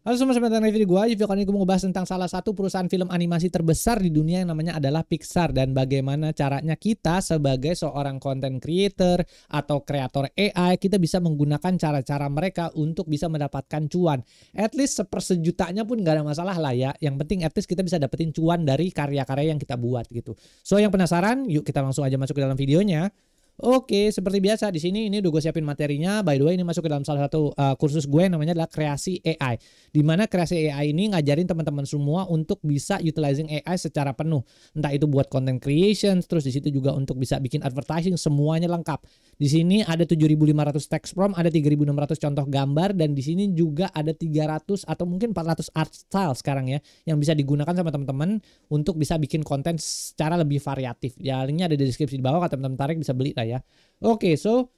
Halo semua, selamat datang di video gue. Video kali ini gue mau ngebahas tentang salah satu perusahaan film animasi terbesar di dunia yang namanya adalah Pixar. Dan bagaimana caranya kita sebagai seorang content creator atau kreator AI, kita bisa menggunakan cara-cara mereka untuk bisa mendapatkan cuan. At least sepersejutanya pun gak ada masalah lah ya. Yang penting at least kita bisa dapetin cuan dari karya-karya yang kita buat gitu. So yang penasaran, yuk kita langsung aja masuk ke dalam videonya. Oke, seperti biasa di sini ini udah gue siapin materinya. By the way, ini masuk ke dalam salah satu kursus gue namanya adalah kreasi AI. Di mana kreasi AI ini ngajarin teman-teman semua untuk bisa utilizing AI secara penuh. Entah itu buat content creation, terus di situ juga untuk bisa bikin advertising, semuanya lengkap. Di sini ada 7.500 text prompt, ada 3.600 contoh gambar, dan di sini juga ada 300 atau mungkin 400 art style sekarang ya yang bisa digunakan sama teman-teman untuk bisa bikin konten secara lebih variatif. Ya, linknya ada di deskripsi di bawah, kalau teman-teman tarik bisa beli lah ya. Oke, so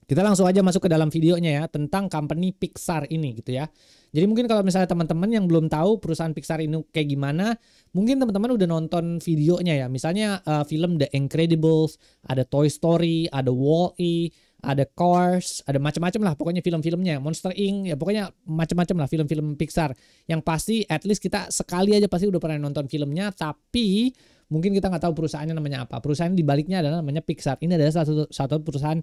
kita langsung aja masuk ke dalam videonya ya tentang company Pixar ini gitu ya. Jadi mungkin kalau misalnya teman-teman yang belum tahu perusahaan Pixar ini kayak gimana, mungkin teman-teman udah nonton videonya ya. Misalnya film The Incredibles, ada Toy Story, ada Wall-E, ada Cars, ada macam-macam lah pokoknya film-filmnya, Monster Inc, ya pokoknya macam-macam lah film-film Pixar. Yang pasti at least kita sekali aja pasti udah pernah nonton filmnya, tapi mungkin kita nggak tahu perusahaannya namanya apa. Perusahaan di baliknya adalah namanya Pixar. Ini adalah satu perusahaan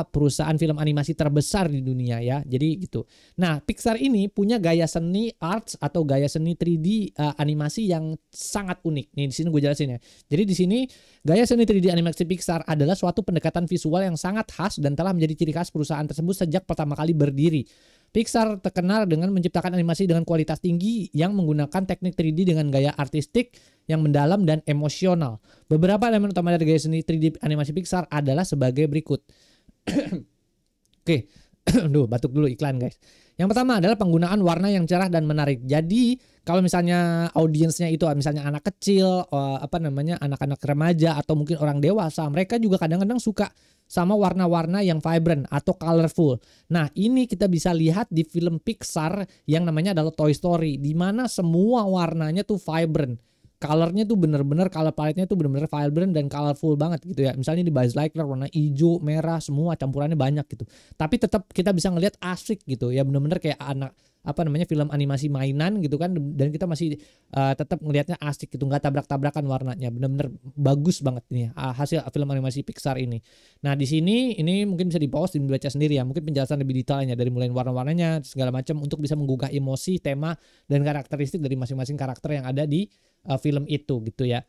perusahaan film animasi terbesar di dunia ya. Jadi gitu. Nah, Pixar ini punya gaya seni arts atau gaya seni 3D animasi yang sangat unik. Nih di sini gue jelasin ya. Jadi di sini gaya seni 3D animasi Pixar adalah suatu pendekatan visual yang sangat khas dan telah menjadi ciri khas perusahaan tersebut sejak pertama kali berdiri. Pixar terkenal dengan menciptakan animasi dengan kualitas tinggi yang menggunakan teknik 3D dengan gaya artistik yang mendalam dan emosional. Beberapa elemen utama dari gaya seni 3D animasi Pixar adalah sebagai berikut. Oke, duh batuk dulu iklan guys. Yang pertama adalah penggunaan warna yang cerah dan menarik. Jadi kalau misalnya audiensnya itu misalnya anak kecil, anak-anak remaja atau mungkin orang dewasa, mereka juga kadang-kadang suka sama warna-warna yang vibrant atau colorful. Nah, ini kita bisa lihat di film Pixar yang namanya adalah Toy Story, di mana semua warnanya tuh vibrant. Colornya tuh bener-bener, color palette-nya tuh bener-bener vibrant dan colorful banget gitu ya. Misalnya di Buzz Lightyear warna hijau, merah, semua campurannya banyak gitu. Tapi tetap kita bisa ngelihat asik gitu ya, bener-bener kayak film animasi mainan gitu kan, dan kita masih tetap ngelihatnya asik gitu, nggak tabrak-tabrakan warnanya. Bener-bener bagus banget nih hasil film animasi Pixar ini. Nah, di sini ini mungkin bisa di-pause dan dibaca sendiri ya. Mungkin penjelasan lebih detailnya dari mulai warna-warnanya segala macam untuk bisa menggugah emosi, tema dan karakteristik dari masing-masing karakter yang ada di film itu gitu ya.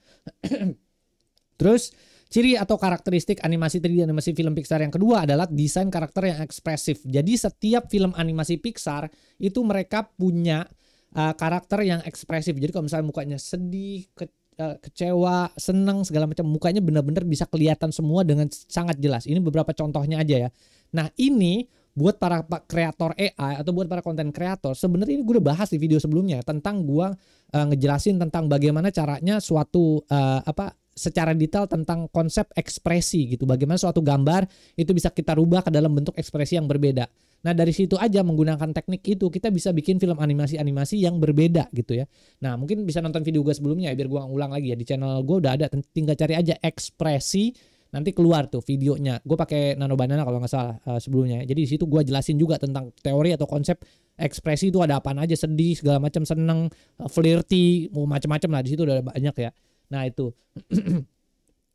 Terus ciri atau karakteristik animasi 3D animasi film Pixar yang kedua adalah desain karakter yang ekspresif. Jadi setiap film animasi Pixar itu mereka punya karakter yang ekspresif. Jadi kalau misalnya mukanya sedih, kecewa, senang segala macam, mukanya benar-benar bisa kelihatan semua dengan sangat jelas. Ini beberapa contohnya aja ya. Nah, ini buat para kreator AI atau buat para konten kreator, sebenarnya ini gue udah bahas di video sebelumnya tentang gue ngejelasin tentang bagaimana caranya suatu secara detail tentang konsep ekspresi gitu. Bagaimana suatu gambar itu bisa kita rubah ke dalam bentuk ekspresi yang berbeda. Nah, dari situ aja menggunakan teknik itu kita bisa bikin film animasi-animasi yang berbeda gitu ya. Nah, mungkin bisa nonton video gue sebelumnya ya, biar gue ngulang lagi ya. Di channel gue udah ada, tinggal cari aja ekspresi. Nanti keluar tuh videonya. Gue pakai Nano Banana kalau nggak salah sebelumnya. Jadi di situ gue jelasin juga tentang teori atau konsep ekspresi itu ada apaan aja, sedih segala macam, seneng, flirty, mau macam-macam lah, di situ udah banyak ya. Nah, itu.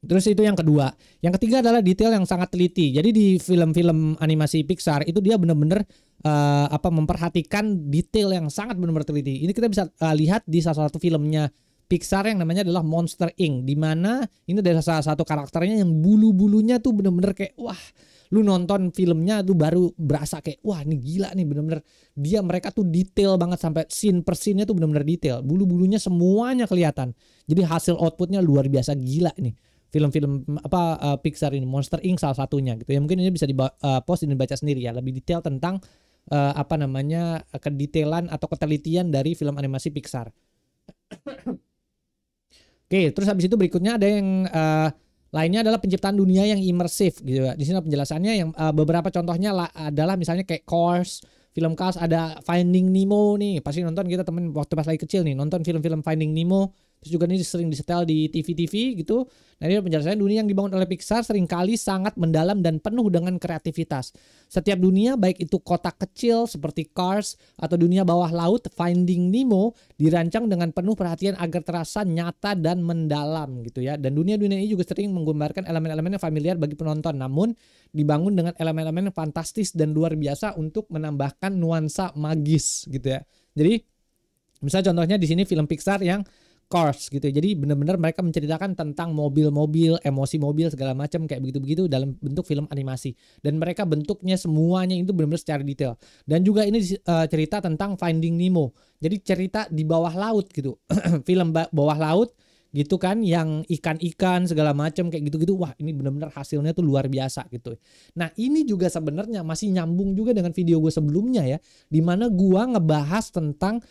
Terus itu yang kedua. Yang ketiga adalah detail yang sangat teliti. Jadi di film-film animasi Pixar itu dia benar-benar memperhatikan detail yang sangat benar-benar teliti. Ini kita bisa lihat di salah satu filmnya Pixar yang namanya adalah Monster Inc, di mana ini adalah salah satu karakternya yang bulu-bulunya tuh bener-bener kayak wah, lu nonton filmnya tuh baru berasa kayak wah ini gila nih, bener-bener mereka tuh detail banget sampai scene per scene-nya tuh bener-bener detail, bulu-bulunya semuanya kelihatan. Jadi hasil outputnya luar biasa gila nih film-film Pixar ini. Monster Inc salah satunya gitu ya. Mungkin ini bisa di post dan dibaca sendiri ya, lebih detail tentang kedetailan atau ketelitian dari film animasi Pixar. Oke, terus habis itu berikutnya ada yang lainnya adalah penciptaan dunia yang imersif gitu ya. Di sini penjelasannya yang beberapa contohnya adalah misalnya kayak Cars, film Cars, ada Finding Nemo nih. Pasti nonton kita temen waktu pas lagi kecil nih, nonton film-film Finding Nemo. Terus juga ini sering disetel di TV-TV gitu. Nah, ini penjelasannya dunia yang dibangun oleh Pixar seringkali sangat mendalam dan penuh dengan kreativitas. Setiap dunia, baik itu kota kecil seperti Cars atau dunia bawah laut Finding Nemo, dirancang dengan penuh perhatian agar terasa nyata dan mendalam gitu ya. Dan dunia-dunia ini juga sering menggambarkan elemen-elemen yang familiar bagi penonton, namun dibangun dengan elemen-elemen yang fantastis dan luar biasa untuk menambahkan nuansa magis gitu ya. Jadi misalnya contohnya di sini film Pixar yang Cars gitu. Jadi benar-benar mereka menceritakan tentang mobil-mobil, emosi mobil segala macam kayak begitu-begitu dalam bentuk film animasi. Dan mereka bentuknya semuanya itu benar-benar secara detail. Dan juga ini cerita tentang Finding Nemo. Jadi cerita di bawah laut gitu. Film bawah laut gitu kan, yang ikan-ikan segala macam kayak gitu-gitu. Wah, ini benar-benar hasilnya tuh luar biasa gitu. Nah, ini juga sebenarnya masih nyambung juga dengan video gue sebelumnya ya, dimana gue ngebahas tentang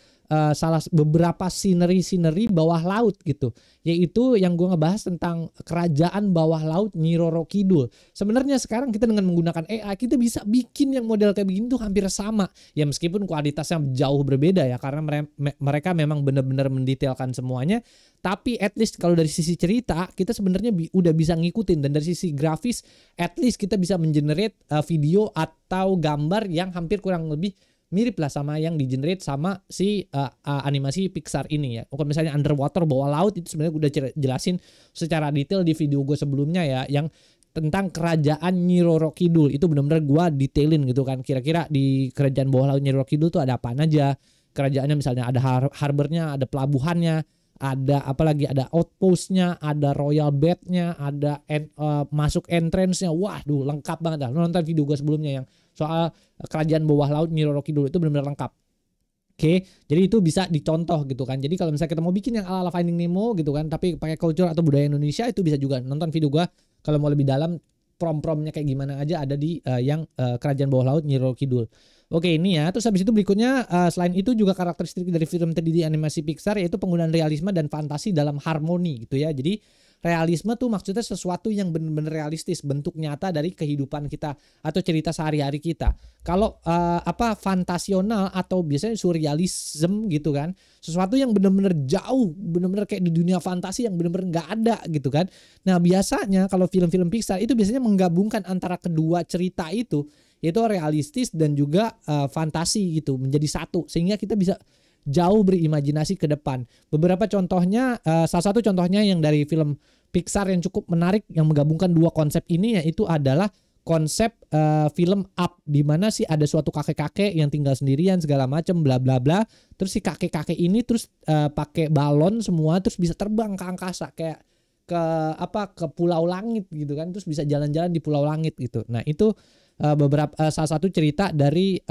beberapa scenery bawah laut gitu, yaitu yang gue ngebahas tentang kerajaan bawah laut Nyi Roro Kidul. Sebenarnya sekarang kita dengan menggunakan AI kita bisa bikin yang model kayak begini tuh hampir sama ya, meskipun kualitasnya jauh berbeda ya, karena mereka memang benar-benar mendetailkan semuanya. Tapi at least kalau dari sisi cerita kita sebenarnya udah bisa ngikutin, dan dari sisi grafis at least kita bisa mengenerate video atau gambar yang hampir kurang lebih mirip lah sama yang di-generate sama si animasi Pixar ini ya. Kalau misalnya underwater bawah laut itu sebenarnya udah jelasin secara detail di video gue sebelumnya ya, yang tentang kerajaan Nyi Roro Kidul. Itu benar-benar gue detailin gitu kan. Kira-kira di kerajaan bawah laut Nyi Roro Kidul tuh ada apa aja. Kerajaannya misalnya ada harbornya, ada pelabuhannya, ada apalagi ada outpostnya, ada royal bednya, ada masuk entrance-nya. Waduh, lengkap banget dah. Nonton video gue sebelumnya yang soal kerajaan bawah laut Nyi Roro Kidul, itu benar-benar lengkap. Oke, jadi itu bisa dicontoh gitu kan. Jadi kalau misalnya kita mau bikin yang ala Finding Nemo gitu kan, tapi pakai culture atau budaya Indonesia, itu bisa juga nonton video gua. Kalau mau lebih dalam prom-promnya kayak gimana aja ada di yang kerajaan bawah laut Nyi Roro Kidul. Oke, ini ya. Terus habis itu berikutnya selain itu juga karakteristik dari film 3D animasi Pixar yaitu penggunaan realisme dan fantasi dalam harmoni gitu ya. Jadi realisme tuh maksudnya sesuatu yang benar-benar realistis, bentuk nyata dari kehidupan kita atau cerita sehari-hari kita. Kalau fantasional atau biasanya surrealism gitu kan, sesuatu yang benar-benar jauh, benar-benar kayak di dunia fantasi yang benar-benar nggak ada gitu kan. Nah, biasanya kalau film-film Pixar itu biasanya menggabungkan antara kedua cerita itu, yaitu realistis dan juga fantasi gitu menjadi satu, sehingga kita bisa jauh berimajinasi ke depan. Beberapa contohnya, salah satu contohnya yang dari film Pixar yang cukup menarik yang menggabungkan dua konsep ini, yaitu adalah konsep film Up, di mana sih ada suatu kakek-kakek yang tinggal sendirian segala macam bla bla bla. Terus si kakek-kakek ini terus pakai balon semua, terus bisa terbang ke angkasa kayak ke pulau langit gitu kan, terus bisa jalan-jalan di pulau langit gitu. Nah, itu salah satu cerita dari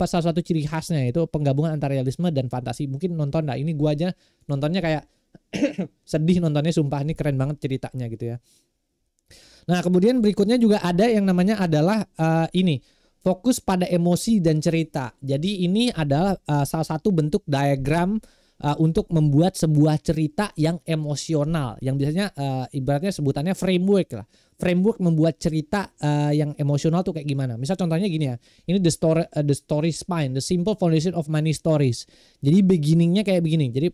salah satu ciri khasnya itu penggabungan antara realisme dan fantasi. Mungkin nonton, nah ini gua aja nontonnya kayak sedih nontonnya, sumpah ini keren banget ceritanya gitu ya. Nah, kemudian berikutnya juga ada yang namanya adalah ini fokus pada emosi dan cerita. Jadi ini adalah salah satu bentuk diagram untuk membuat sebuah cerita yang emosional, yang biasanya ibaratnya sebutannya framework lah. Framework membuat cerita yang emosional tuh kayak gimana? Misal contohnya gini ya, ini the story spine, the simple foundation of many stories. Jadi beginningnya kayak begini. Jadi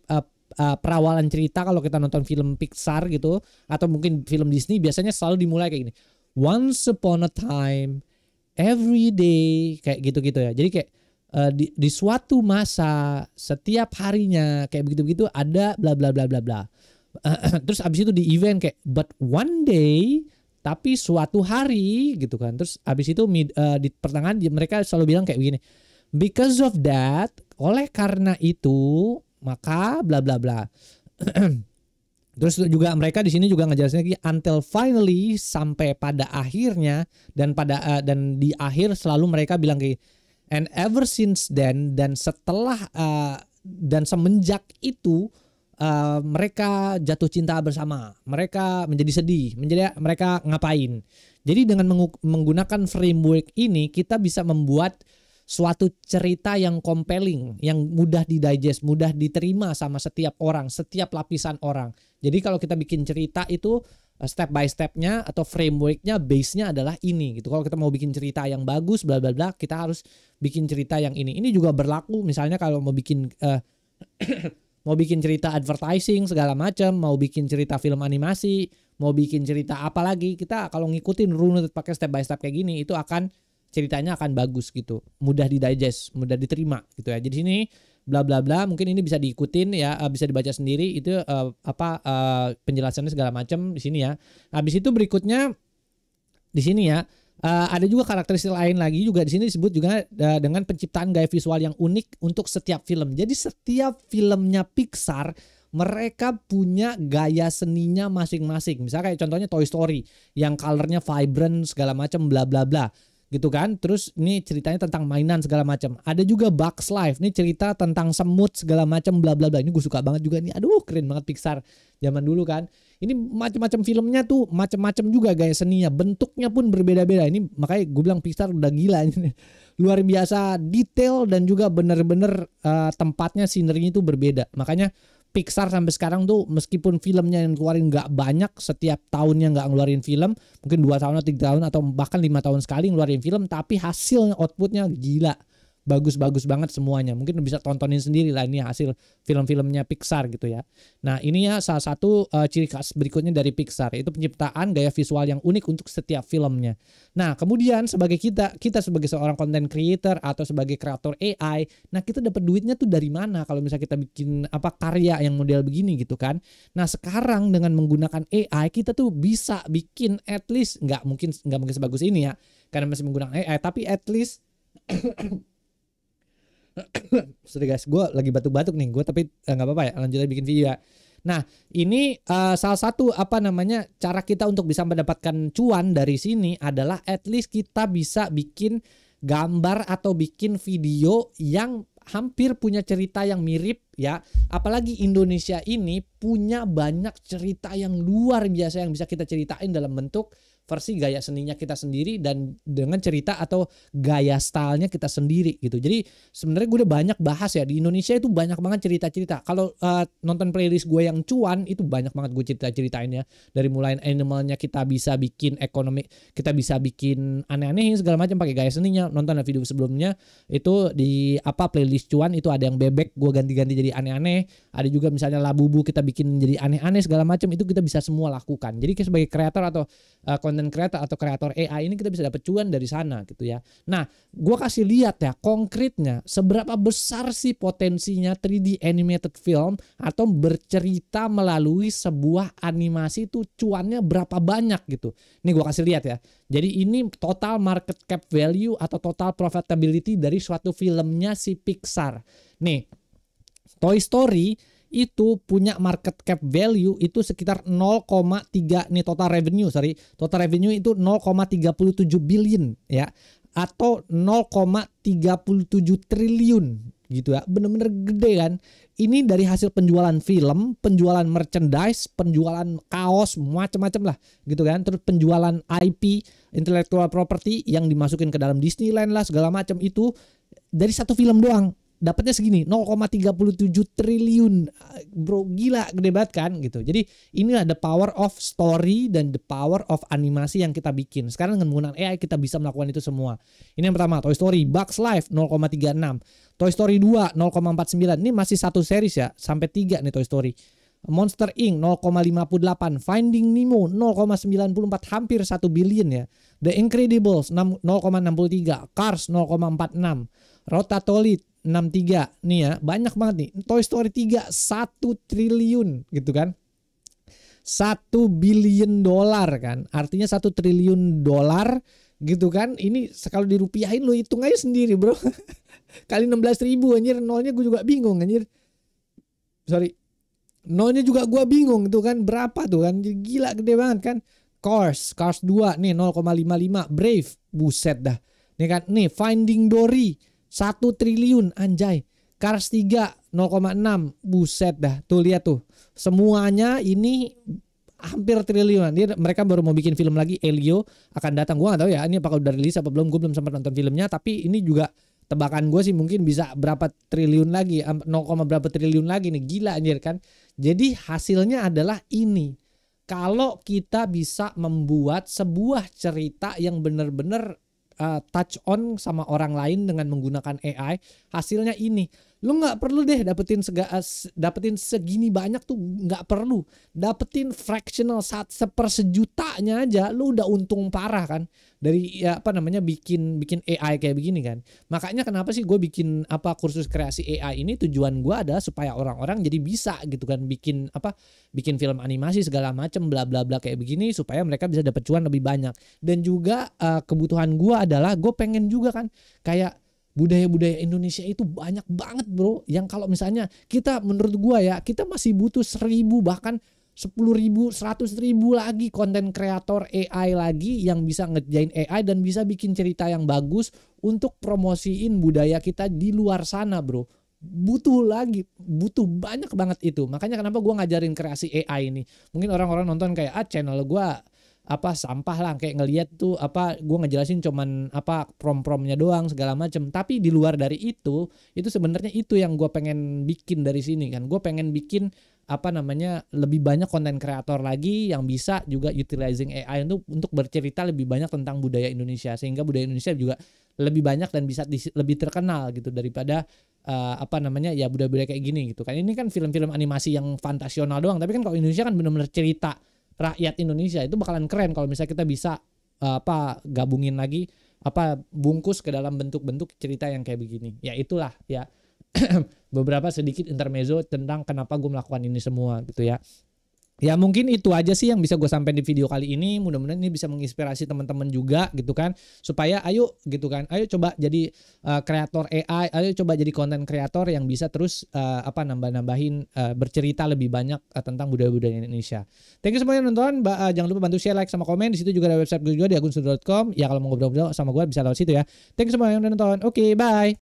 perawalan cerita kalau kita nonton film Pixar gitu atau mungkin film Disney biasanya selalu dimulai kayak gini. Once upon a time, every day, kayak gitu-gitu ya. Jadi kayak di suatu masa, setiap harinya, kayak begitu-begitu ada bla bla bla bla bla. Terus abis itu di event kayak but one day, tapi suatu hari gitu kan. Terus abis itu di pertengahan mereka selalu bilang kayak begini, because of that, oleh karena itu maka bla bla bla. Terus juga mereka di sini juga ngejelasin lagi until finally, sampai pada akhirnya, dan di akhir selalu mereka bilang kayak and ever since then, dan setelah dan semenjak itu mereka jatuh cinta bersama, mereka menjadi sedih, mereka ngapain. Jadi dengan menggunakan framework ini kita bisa membuat suatu cerita yang compelling, yang mudah didigest, mudah diterima sama setiap orang, setiap lapisan orang. Jadi kalau kita bikin cerita itu step by stepnya atau frameworknya, base-nya adalah ini gitu. Kalau kita mau bikin cerita yang bagus bla bla bla, kita harus bikin cerita yang ini. Ini juga berlaku misalnya kalau mau bikin mau bikin cerita advertising segala macam, mau bikin cerita film animasi, mau bikin cerita apa lagi, kita kalau ngikutin runut pakai step by step kayak gini itu akan ceritanya akan bagus gitu, mudah didigest, mudah diterima gitu ya. Jadi sini bla bla bla, mungkin ini bisa diikutin ya, bisa dibaca sendiri itu penjelasannya segala macam di sini ya. Habis itu berikutnya di sini ya, ada juga karakteristik lain lagi juga di sini disebut juga dengan penciptaan gaya visual yang unik untuk setiap film. Jadi setiap filmnya Pixar mereka punya gaya seninya masing-masing. Misalnya kayak contohnya Toy Story yang colornya vibrant segala macam bla bla bla gitu kan. Terus ini ceritanya tentang mainan segala macam. Ada juga Bugs Life, ini cerita tentang semut segala macam bla bla bla. Ini gue suka banget juga nih. Aduh, keren banget Pixar zaman dulu kan. Ini macam-macam filmnya tuh macam-macam juga gaya seninya, bentuknya pun berbeda-beda. Ini makanya gue bilang Pixar udah gila ini. Luar biasa detail dan juga bener-bener tempatnya sinerginya itu berbeda. Makanya Pixar sampai sekarang tuh meskipun filmnya yang keluarin nggak banyak, setiap tahunnya nggak ngeluarin film, mungkin 2 tahun atau 3 tahun atau bahkan 5 tahun sekali ngeluarin film, tapi hasilnya outputnya gila. Bagus-bagus banget semuanya. Mungkin bisa tontonin sendiri lah ini hasil film-filmnya Pixar gitu ya. Nah ini ya salah satu ciri khas berikutnya dari Pixar, yaitu penciptaan gaya visual yang unik untuk setiap filmnya. Nah kemudian sebagai kita sebagai seorang content creator atau sebagai kreator AI, nah kita dapat duitnya tuh dari mana kalau misalnya kita bikin karya yang model begini gitu kan. Nah sekarang dengan menggunakan AI kita tuh bisa bikin at least nggak mungkin sebagus ini ya karena masih menggunakan AI, tapi at least sorry guys, gue lagi batuk-batuk nih, gue tapi nggak apa-apa ya, lanjut aja bikin video ya. Nah ini salah satu cara kita untuk bisa mendapatkan cuan dari sini adalah at least kita bisa bikin gambar atau bikin video yang hampir punya cerita yang mirip ya. Apalagi Indonesia ini punya banyak cerita yang luar biasa yang bisa kita ceritain dalam bentuk versi gaya seninya kita sendiri dan dengan cerita atau gaya stylenya kita sendiri gitu. Jadi sebenarnya gue udah banyak bahas ya, di Indonesia itu banyak banget cerita-cerita. Kalau nonton playlist gue yang cuan itu banyak banget gue cerita-ceritain ya. Dari mulai animalnya kita bisa bikin ekonomi, kita bisa bikin aneh-aneh segala macam pakai gaya seninya. Nonton video sebelumnya itu di playlist cuan itu ada yang bebek gue ganti-ganti jadi aneh-aneh. Ada juga misalnya Labubu kita bikin jadi aneh-aneh segala macam, itu kita bisa semua lakukan. Jadi sebagai kreator atau content creator atau kreator AI ini kita bisa dapat cuan dari sana gitu ya. Nah, gue kasih lihat ya konkretnya seberapa besar sih potensinya 3D animated film atau bercerita melalui sebuah animasi itu cuannya berapa banyak gitu. Ini gue kasih lihat ya. Jadi ini total market cap value atau total profitability dari suatu filmnya si Pixar. Nih, Toy Story itu punya market cap value itu sekitar 0,3 nih total revenue itu 0,37 billion ya, atau 0,37 triliun gitu ya. Bener-bener gede kan. Ini dari hasil penjualan film, penjualan merchandise, penjualan kaos, macam-macam lah gitu kan. Terus penjualan IP, intellectual property yang dimasukin ke dalam Disneyland lah segala macam, itu dari satu film doang dapatnya segini, 0,37 triliun. Bro, gila, gede banget kan gitu. Jadi inilah the power of story dan the power of animasi yang kita bikin. Sekarang dengan menggunakan AI kita bisa melakukan itu semua. Ini yang pertama, Toy Story. Bugs Life 0,36, Toy Story 2 0,49. Ini masih satu series ya, sampai 3 nih Toy Story. Monster Inc 0,58, Finding Nemo 0,94, hampir 1 billion ya. The Incredibles 0,63, Cars 0,46, Ratatouille 63 nih ya, banyak banget nih. Toy Story 3 1 triliun gitu kan. 1 billion dolar kan. Artinya 1 triliun dolar gitu kan. Ini kalau dirupiahin lo hitung aja sendiri, bro. Kali 16.000 anjir, nolnya gue juga bingung anjir. Sorry. Nolnya juga gue bingung itu kan, berapa tuh kan. Gila gede banget kan. Cars 2 nih 0,55, Brave buset dah. Nih kan, nih Finding Dory 1 triliun anjay. Cars 3 0,6, buset dah. Tuh lihat tuh. Semuanya ini hampir triliunan. Mereka baru mau bikin film lagi, Elio akan datang. Gua gak tahu ya ini apakah udah rilis apa belum. Gue belum sempat nonton filmnya, tapi ini juga tebakan gue sih mungkin bisa berapa triliun lagi, 0, berapa triliun lagi nih. Gila anjir kan. Jadi hasilnya adalah ini. Kalau kita bisa membuat sebuah cerita yang benar-benar touch on sama orang lain dengan menggunakan AI, hasilnya ini. Lu nggak perlu deh dapetin segini banyak tuh, nggak perlu. Dapetin fractional sepersejutanya aja lu udah untung parah kan. Dari ya apa namanya bikin AI kayak begini kan. Makanya kenapa sih gue bikin kursus kreasi AI ini, tujuan gue adalah supaya orang-orang jadi bisa gitu kan bikin film animasi segala macem bla bla bla kayak begini, supaya mereka bisa dapat cuan lebih banyak. Dan juga kebutuhan gue adalah gue pengen juga kan kayak budaya-budaya Indonesia itu banyak banget bro, yang kalau misalnya kita, menurut gua ya, kita masih butuh 1.000 bahkan 10.000 100.000 lagi konten kreator AI lagi yang bisa ngerjain AI dan bisa bikin cerita yang bagus untuk promosiin budaya kita di luar sana bro. Butuh banyak banget itu. Makanya kenapa gua ngajarin kreasi AI ini. Mungkin orang-orang nonton kayak channel gua sampah lah, kayak ngelihat tuh gue ngejelasin cuman prom-promnya doang segala macem. Tapi di luar dari itu sebenarnya itu yang gue pengen bikin dari sini kan. Gue pengen bikin lebih banyak konten kreator lagi yang bisa juga utilizing AI untuk bercerita lebih banyak tentang budaya Indonesia, sehingga budaya Indonesia juga lebih banyak dan bisa lebih terkenal gitu daripada ya budaya-budaya kayak gini gitu kan. Ini kan film-film animasi yang fantasional doang, tapi kan kalau Indonesia kan benar-benar cerita rakyat Indonesia. Itu bakalan keren kalau misalnya kita bisa gabungin lagi bungkus ke dalam bentuk-bentuk cerita yang kayak begini. Ya itulah ya beberapa sedikit intermezzo tentang kenapa gue melakukan ini semua gitu ya. Ya mungkin itu aja sih yang bisa gue sampaikan di video kali ini. Mudah-mudahan ini bisa menginspirasi teman-teman juga gitu kan, supaya ayo gitu kan, ayo coba jadi kreator AI, ayo coba jadi konten kreator yang bisa terus nambah-nambahin bercerita lebih banyak tentang budaya-budaya Indonesia. Thank you semuanya nonton. Jangan lupa bantu share, like sama komen. Di situ juga ada website gue juga di agunsudro.com. Ya kalau mau ngobrol-ngobrol sama gue bisa lewat situ ya. Thank you semuanya yang udah nonton. Oke, bye.